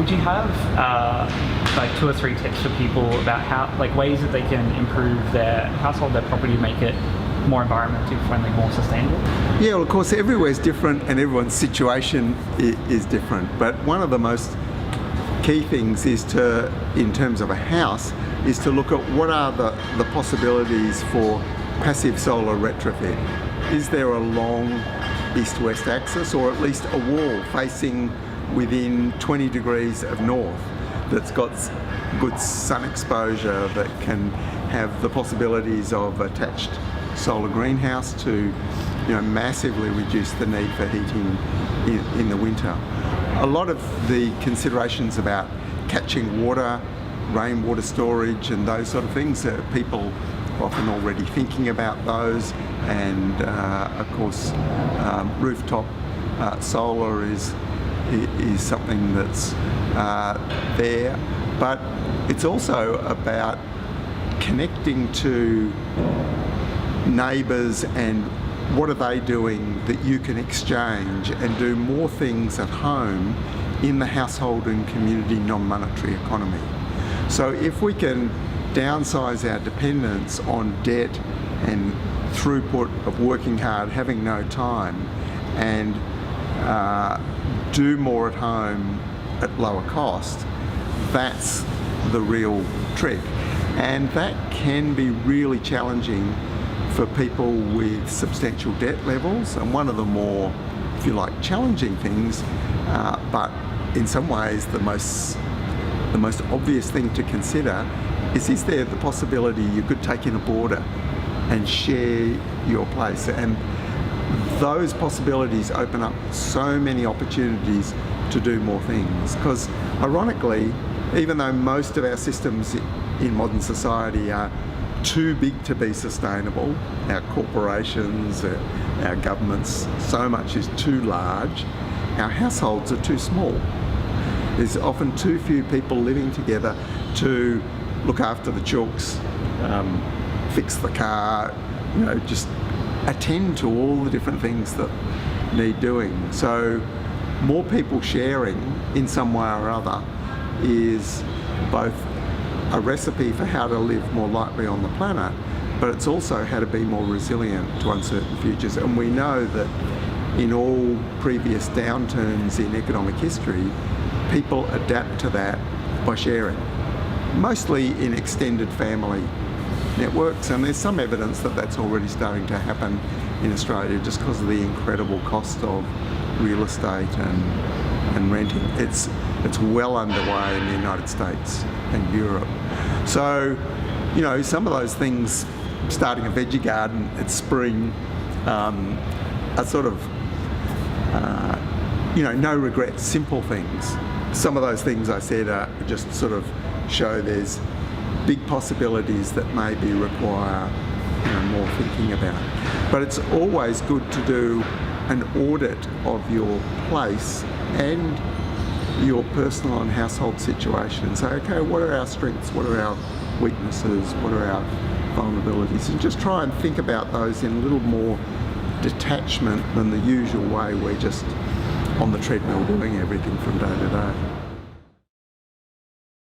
would you have like 2 or 3 tips for people about how, like, ways that they can improve their household, their property, to make it more environmentally friendly, more sustainable? Yeah, well, of course, everywhere's different and everyone's situation is different. But one of the most key things is to, in terms of a house, is to look at what are the possibilities for passive solar retrofit. Is there a long east-west axis, or at least a wall facing within 20 degrees of north that's got good sun exposure, that can have the possibilities of attached solar greenhouse to, massively reduce the need for heating in the winter. A lot of the considerations about catching water, rainwater storage and those sort of things, people are often already thinking about those, and of course rooftop solar is something that's there, but it's also about connecting to neighbours and what are they doing that you can exchange and do more things at home in the household and community non-monetary economy. So if we can downsize our dependence on debt and throughput of working hard, having no time, and do more at home at lower cost, that's the real trick. And that can be really challenging for people with substantial debt levels, and one of the more, if you like, challenging things, but in some ways the most obvious thing to consider is there the possibility you could take in a boarder and share your place? And those possibilities open up so many opportunities to do more things, because ironically, even though most of our systems in modern society are too big to be sustainable, our corporations, our governments, so much is too large, our households are too small. There's often too few people living together to look after the chooks, fix the car, just attend to all the different things that need doing. So more people sharing in some way or other is both a recipe for how to live more lightly on the planet, but it's also how to be more resilient to uncertain futures. And we know that in all previous downturns in economic history, people adapt to that by sharing, mostly in extended family networks, and there's some evidence that that's already starting to happen in Australia just because of the incredible cost of real estate and renting. It's well underway in the United States and Europe. So, some of those things, starting a veggie garden at spring, are sort of, no regrets, simple things. Some of those things I said are just sort of show there's big possibilities that maybe require more thinking about. But it's always good to do an audit of your place and your personal and household situation and say, okay, what are our strengths, what are our weaknesses, what are our vulnerabilities, and just try and think about those in a little more detachment than the usual way we're just on the treadmill doing everything from day to day.